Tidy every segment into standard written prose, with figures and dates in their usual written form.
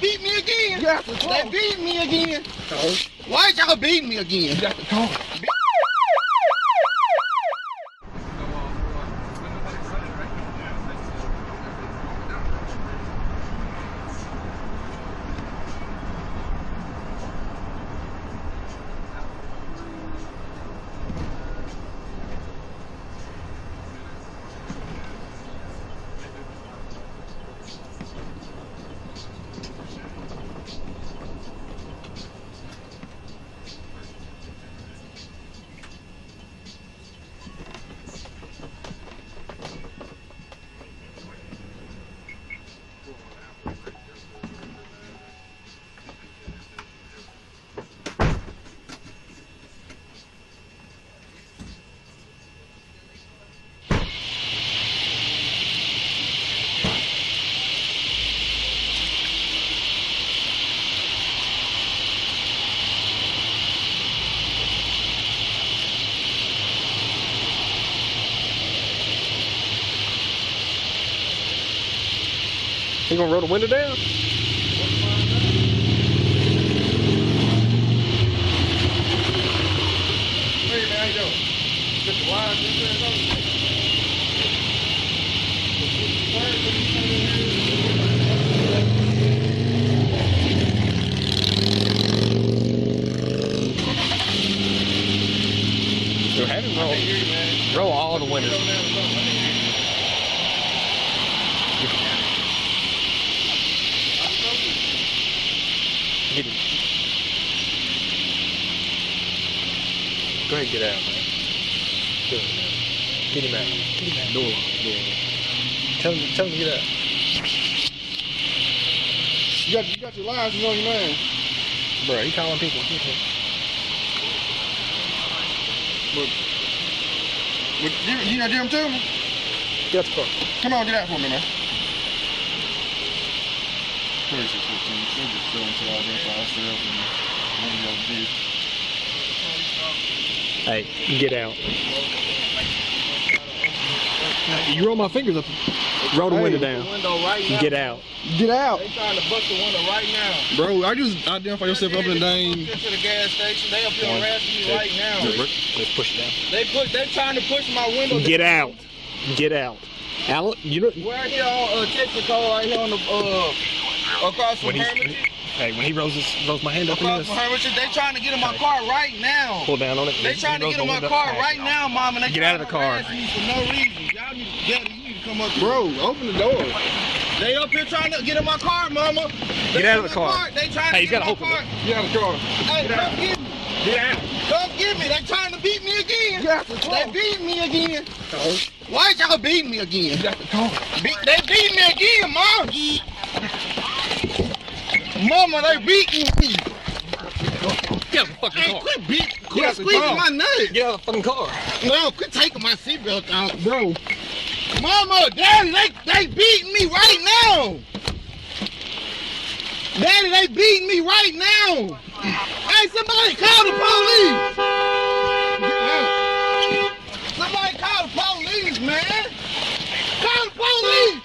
beat me again? Get out the car. They beat me again. No. Why y'all beat me again? Get out the car. You gonna roll the window down? Hey man, how you doing? Get the wires in there or something? Go ahead and roll all the windows. Hit him. Go ahead and get out, man. Go ahead, man. Get him out. Get him out. Door. Tell him to get out. You got your license on you, man. Bro, he calling people. But you gonna give them to me? Get out the car. Come on, get out for me, man. 3615. They're just filling till I identify ourselves and one of the other dudes. Hey, get out. You roll my fingers up. Roll the window down. Get out. Get out. They trying to bust the window right now. Bro, I just identify yourself up in the name. To the gas station. They up here harassing me right now. Let's push it down. They trying to push my window. Get out. Get out. Alan, you know. We're right here on Texaco, right here on the across from Hermitage. Hey, when he rolls my hand up in Across this. from Hermitage, they trying to get in my car right now. Pull down on it. They trying to get in my car right now, Mom, and they get out of the car. Me for no reason. Y'all need to come up here. Bro, open the door. They up here trying to get in my car, Mama. Get out of the car. They trying to get in my car. Get out of the car. Hey, come get me. Get out. Come get me. They trying to beat me again. Get out the car. They beat me again. Why y'all beat me again? Get out the car. They beat me again, Mom. Mama, they beating me. Get out of the fucking car. Quit squeezing my nuts. Get out of the fucking car. No, quit taking my seatbelt out, bro. Mama, Daddy, they beating me right now. Daddy, they beating me right now. Hey, somebody call the police. Somebody call the police, man. Call the police.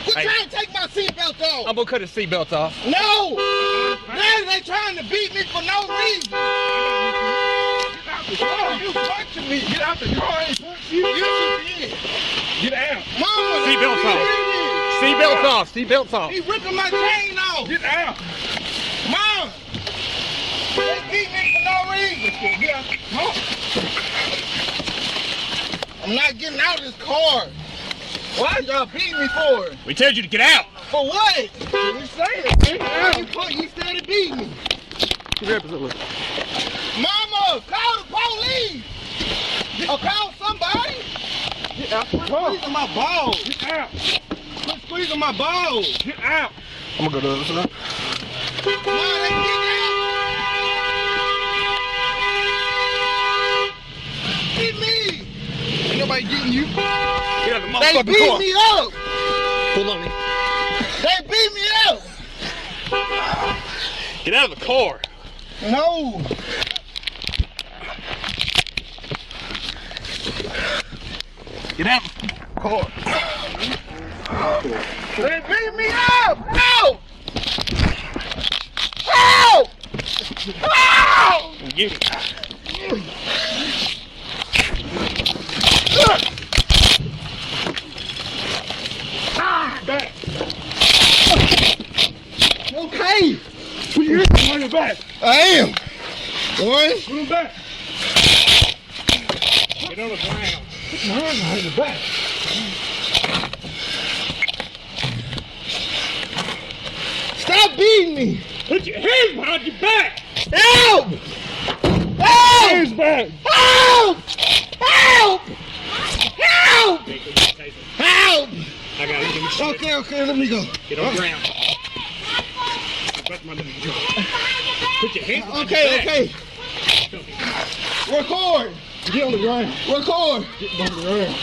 Quit trying to take my seatbelt off. I'm gonna cut his seatbelt off. No. Daddy, they trying to beat me for no reason. You punching me. Get out the car. You did. Get out. Mama, Seatbelts off. Seatbelts off. Seatbelts off. He ripping my chain off. Get out. Mom, they beat me for no reason. Get out. I'm not getting out of this car. Why y'all beating me for it? We told you to get out. For what? You say it. You started beating me. Mama, call the police. Or call somebody. Get out the Quit car. squeezing my balls. Get out. Quit squeezing my balls. Get out. I'm gonna go to the other side. Mom, they get out. Get me. Ain't nobody getting you. Get out of the They motherfucking beat car. me up. Pull on me. They beat me up. Get out of the car. No. Get out of the car. They beat me up. No. Ow! Get it. Back. Okay. Put your hands on your back. I am. Boy. Put them back. Get on the ground. Put my hands behind your back. Stop beating me. Put your hands behind your back. Help! Help! Hands back. Help! Help! Help! Help! I got it. Okay, okay, let me go. Get on the ground. Put your hands behind Okay, your back. okay. Record. Get on the ground. Record. Get on the ground.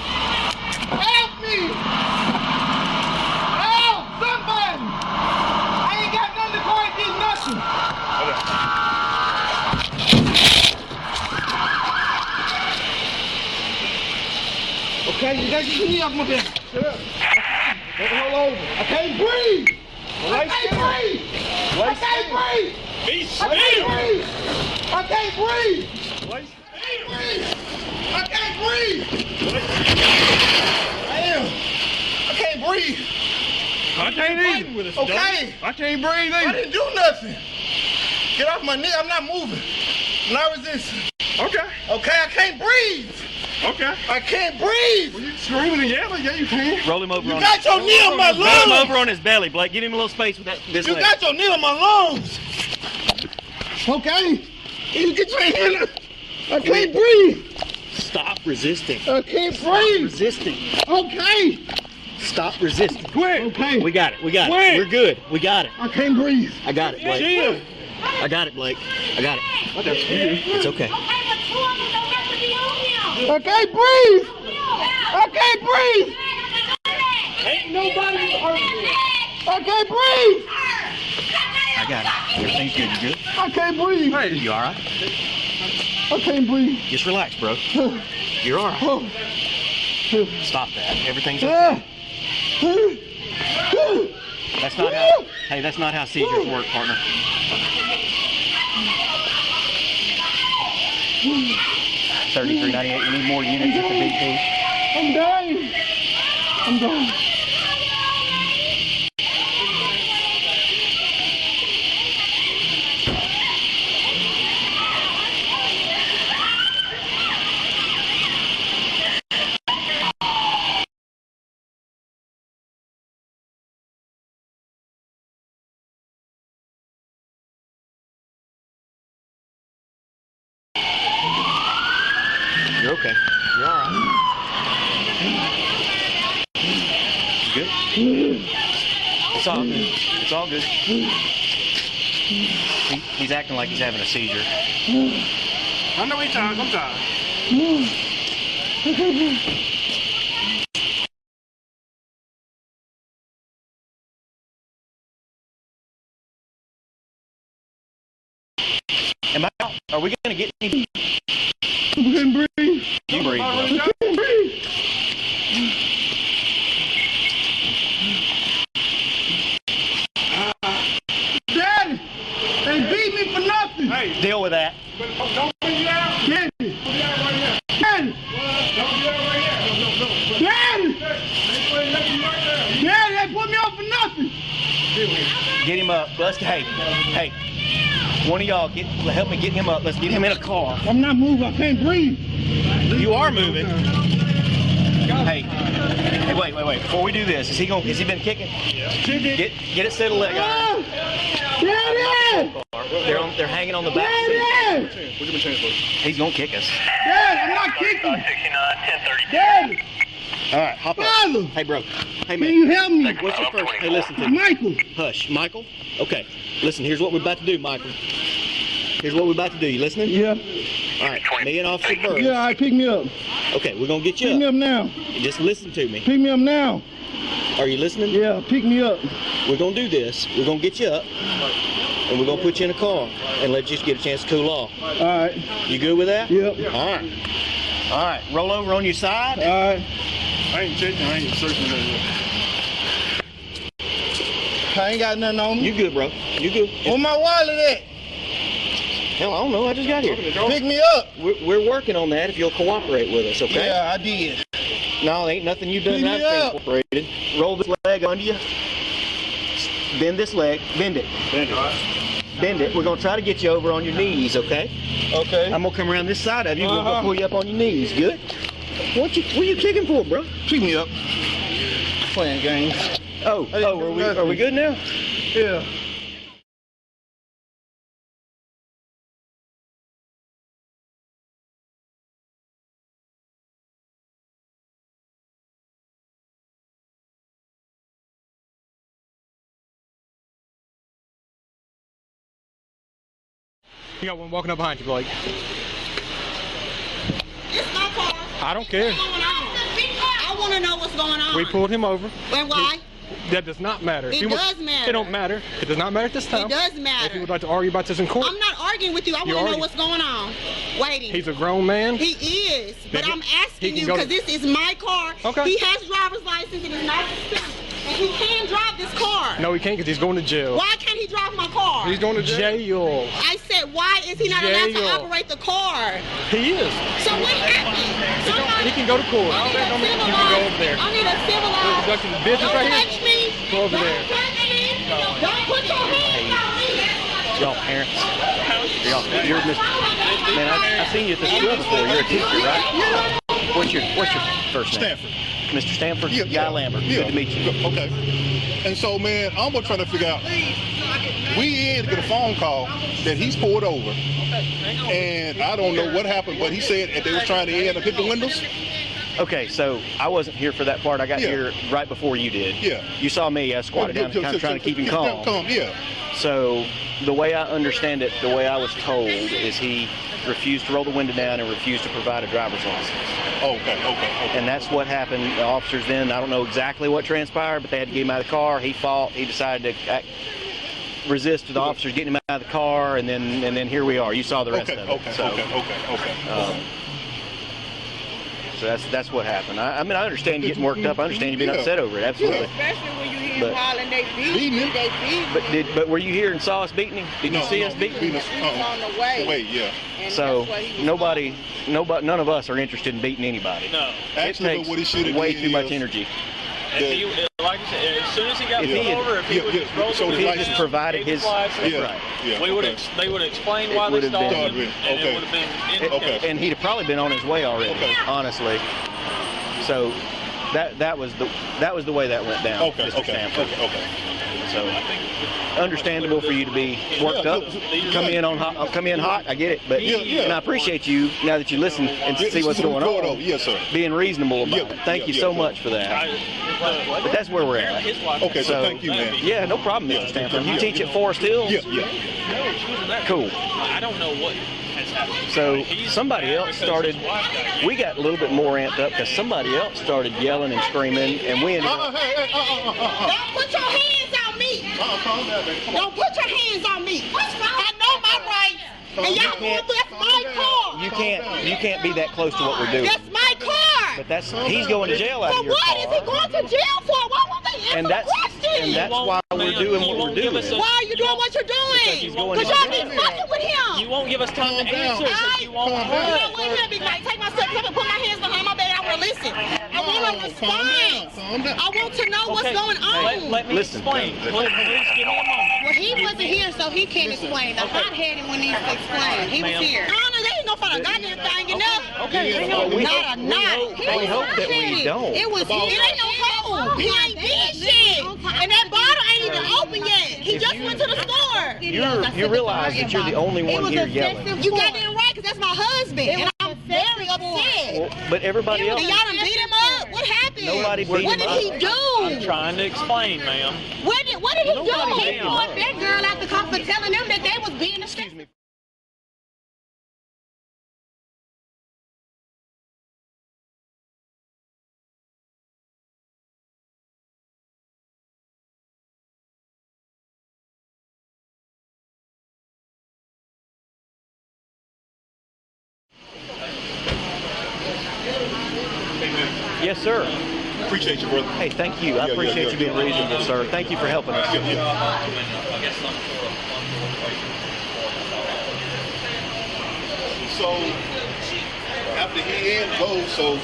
Help me! Help! Somebody! I ain't got nothing to quarantine, nothing. Okay, you got your knee off my back. Get the hell over. I can't breathe. I can't breathe. I can't breathe. Be I can't still. breathe. I can't breathe. Place. I can't breathe. I am. I can't breathe. I can't either with us. Okay. I can't breathe I either. didn't do nothing. Get off my knee. I'm not moving. I'm not resisting. Okay. Okay, I can't breathe. Okay. I can't breathe. Well, you screaming and yelling? Yeah, you can. Roll him over You on got your knee on my Roll him lungs. over on his belly, Blake. Give him a little space with that. This You leg. got your knee on my lungs. Okay. You get your hand up. I can't breathe. Stop resisting. I can't breathe. Resisting. Okay. Stop resisting. Quit. Okay. We got it. We got Wait. it. We're good. We got it. I can't breathe. I got it, Blake. Chill. I got it, Blake. I got it. That's you. It's okay. I can't breathe. I can't breathe. Ain't nobody hurt me. I can't breathe. I got it. Everything's good. You good? I can't breathe. Hey. You all right? I can't breathe. Just relax, bro. You're all right. Oh. Stop that. Everything's okay. That's not how. Hey, that's not how seizures work, partner. 3398. We need more units at the BP. I'm dying. I'm dying. You're okay. You're all right. You good? It's all good. It's all good. He's acting like he's having a seizure. I know he's tired. I'm tired. Am I out? Are we gonna get any? I can't breathe. You breathe, bro. I can't breathe. Daddy, they beat me for nothing. Hey, Deal with that. don't put you down. Daddy, Put you down right here. Daddy, Don't be down right here. No. Daddy, They put you right there. Daddy, they put me on for nothing. Get him up. Hey. One of y'all help me get him up. Let's get him in a car. I'm not moving. I can't breathe. You are moving. Hey, wait. Before we do this, has he been kicking? Yeah. Get it settled leg on. Daddy, They're hanging on the back seat. Daddy, We'll give him a chance, please. He's gonna kick us. Daddy, I'm not kicking. Daddy, All right, hop up. Father, Hey, bro. Hey, can man. you help me? What's your first? Hey, listen to me. Michael. Hush, Michael. Okay, listen. Here's what we're about to do, Michael. Here's what we're about to do. You listening? Yeah. All right. Me and Officer Burr. Yeah, all right, pick me up. Okay, we're gonna get Pick me you up up. now. Just listen to me. Pick me up now. Are you listening? Yeah, pick me up. We're gonna do this. We're gonna get you up, and we're gonna put you in a car and let you get a chance to cool off. All right. You good with that? Yep. All right. All right. Roll over on your side. All right. I ain't checking. I ain't searching that yet. I ain't got nothing on me. You good, bro? You good? Where my wallet at? Hell, I don't know. I just got here. Pick me up. We're working on that if you'll cooperate with us, okay? Yeah, I did. No, ain't nothing you've done Pick me that's up. incorporated. Roll this leg under you. Bend this leg. Bend it. Bend it. We're going to try to get you over on your knees, okay? Okay. I'm going to come around this side of you. We're going to pull you up on your knees. Good? What you kicking for, bro? Pick me up. Playing games. Are we good now? Yeah. You got one walking up behind you, Blake. It's my car. I don't care. What's going on? I want to know what's going on. We pulled him over. And why? That does not matter. It does matter. It don't matter. It does not matter at this time. It does matter. If you would like to argue about this in court. I'm not arguing with you. I want to know what's going on. Waiting. He's a grown man. He is. But I'm asking you go because this is my car. Okay. He has driver's license and it's not suspended. And he can drive this car. No, he can't because he's going to jail. Why can't he drive my car? He's going to jail. I said, why is he not allowed to operate the car? He is. So what happened? He can go to court. I need a You civilized. can go over there. I need a civilized. We're conducting business Don't right here. touch me. Go over Don't there. touch me. Don't put your hands on me. Y'all parents. You're Mr. Man, I've seen you at the school before. You're a teacher, right? What's your first name? Stanford. Mr. Stanford? Yeah, Guy Lambert. Yeah. Good to meet you. Okay. And so, man, I'm gonna try to figure out. We in to get a phone call that he's pulled over, and I don't know what happened, but he said that they was trying to in and hit the windows. Okay, so I wasn't here for that part. I got Yeah. here right before you did. Yeah. You saw me. I squatted down, kind of trying to keep him calm. Yeah. So the way I understand it, the way I was told, is he refused to roll the window down and refused to provide a driver's license. Okay. And that's what happened. The officers then, I don't know exactly what transpired, but they had to get him out of the car. He fought. He decided to resist the officers getting him out of the car, and then here we are. You saw the rest of it. Okay. So that's what happened. I mean, I understand you getting worked up. I understand you being upset over it. Absolutely. Especially when you hear him hollering, they beating him. But were you here and saw us beating him? Did you see us beating him? He's on the way. Wait, yeah. And So that's what he was none of us are interested in beating anybody. No. Actually, It but what he should takes have way did too much is- energy. And he, like I said, as soon as he got If pulled he had- over, if he would just rolled so the if he window just down, provided gave his- license, Yeah. Right. Yeah. we would okay. they would explain It why they would have stopped been- him, and Okay. it would have been Okay. indicated. And he'd have probably been on his way already. Okay. Honestly. So that was the way that went down. Okay. Mr. Stanford. Okay. So understandable for you to be worked up. Come in hot. I get it, but Yeah. and I appreciate you now that you listen and see what's going on. Yes, sir. Being reasonable about it. Thank you so much for that. But that's where we're at. Okay, so thank you, man. Yeah, no problem, Mr. Stanford. You teach at Forest Hill? Yeah. Cool. I don't know what has happened. So He's somebody mad else because started, his wife got we got a little bit more amped up because somebody else started yelling and screaming, and we ended up, Don't put your hands on me. Calm down, man. Come on. Don't put your hands on me. I know my rights. And y'all going through, that's my car. you can't be that close to what we're doing. That's my car. But he's going to jail out For of your what is he car. going to jail for? Why won't they answer And the that's question? why we're doing what we're doing. Why are you doing what you're doing? he's going Because to y'all jail. be fucking with him. You won't give us time to Calm down. answer because you won't. Calm You down. know what? Here, big Mike, take my stuff up and put my hands behind my back. I want to listen. I want a response. Calm down. I want to know what's going on. Let me Listen. explain. Please give me a moment. Well, he wasn't here, so he can't explain. The hot-headed one needs to explain. He was Ma'am. here. No, they ain't gonna find a goddamn thing in there. Okay, hang Well, on. we Not a knot. we hope that we don't. It was It ain't no hole. He ain't did shit. And that bottle ain't even open yet. He just went to the store. You realize that you're the only one here yelling. You got that right, because that's my husband. And I'm very upset. Well, but everybody else, And y'all done beat him up? What happened? Nobody beat What him did he up. I'm do? trying to explain, ma'am. What did he Nobody do? beat He him brought up. that girl out the car for telling them that they was being a excuse me. Yes, sir. appreciate you, brother. Hey, thank you. I Yeah, appreciate you being reasonable, sir. Thank you for helping us. So after he ends goes, so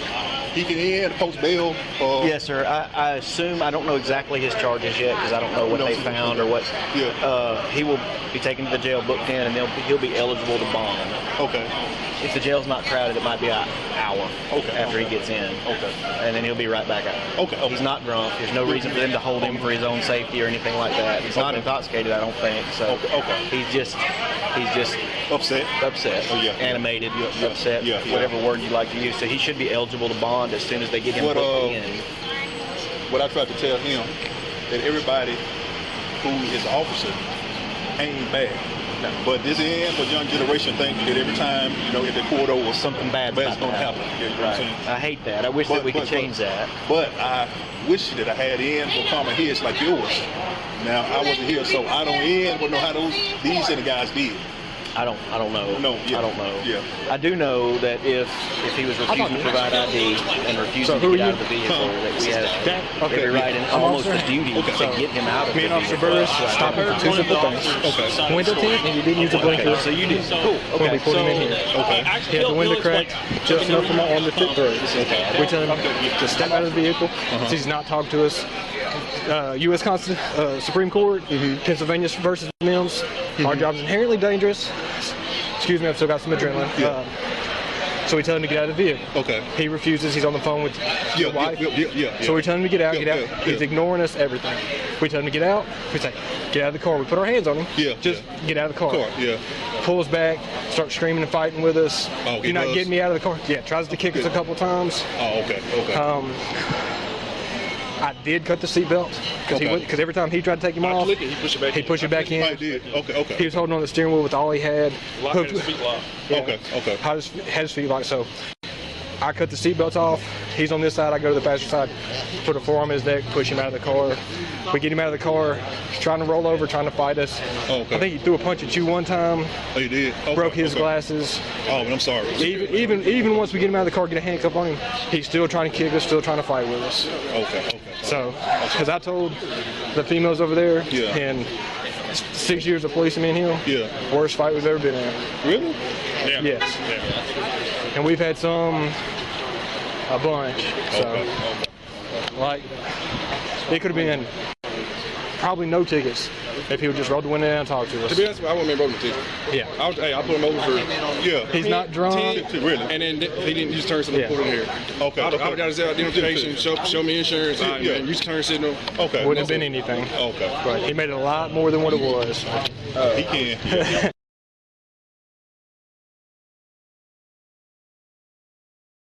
he can end post bail. Yes, sir. I assume, I don't know exactly his charges yet because I don't know what they found or what. Yeah. He will be taken to the jail, booked in, and he'll be eligible to bond. Okay. If the jail's not crowded, it might be an hour after he gets in. Okay. And then he'll be right back out. Okay. He's not drunk. There's no reason for them to hold him for his own safety or anything like that. He's not intoxicated, I don't think. So he's just upset. Oh, yeah. Animated, upset, Yeah. whatever word you like to use. So he should be eligible to bond as soon as they get him booked in. What I tried to tell him, that everybody who is an officer ain't bad. No. But this is for young generation think that every time, if they pulled over, something bad's going to happen. happen. You know what I'm saying? I hate that. I wish that we could change that. But I wish that I had in for common heads like yours. Now, I wasn't here, so I don't know how these other guys did. I don't know. No, yeah. I don't know. Yeah. I do know that if he was refusing to provide ID and refusing to get out of the vehicle, that we have every right and almost a duty to get him out of the vehicle. Me and Officer Burris stopped him for two simple things. Okay. Window tint, and you didn't use a blinker. So you did. Cool. When we Okay. put him in here. Okay. He had the window cracked just enough for my arm to fit through. We tell him to step out of the vehicle. He's not talking to us. U.S. Supreme Court, Pennsylvania versus Mills. Our job's inherently dangerous. Excuse me, I've still got some adrenaline. So we tell him to get out of the vehicle. Okay. He refuses. He's on the phone with his wife. Yeah. So we tell him to get out, Yeah. He's ignoring us, everything. We tell him to get out. We say, get out of the car. We put our hands on him. Just get out of the car. Pull us back, start screaming and fighting with us. Oh, You're not getting me out of the car. Yeah, tries to kick us a couple times. Oh, okay. I did cut the seatbelt because every time he tried to take him off, He push it back he'd push it back in. I did. Okay. He was holding on the steering wheel with all he had. Locked his feet locked. Yeah. Okay. Had his feet locked. So I cut the seatbelts off. He's on this side. I go to the passenger side, put a forearm in his neck, push him out of the car. We get him out of the car. He's trying to roll over, trying to fight us. Okay. I think he threw a punch at you one time. Oh, you did? Okay. Broke his glasses. Oh, but I'm sorry. Even once we get him out of the car, get a handcuff on him, he's still trying to kick us, still trying to fight with us. Okay. So, because I told the females over there, Yeah. in 6 years of policing in here, worst fight we've ever been in. Really? Yeah. Yes. Yeah. And we've had a bunch. So, like, it could have been probably no tickets if he would just roll the window down and talk to us. To be honest, I wouldn't even broke the ticket. Yeah. I put him over for He's not drunk. Really? and then he didn't use turn signal and put it in here. Okay. I would got his identification, show me insurance, use turn signal. Okay. Wouldn't have been anything. Okay. But he made it a lot more than what it was. He can.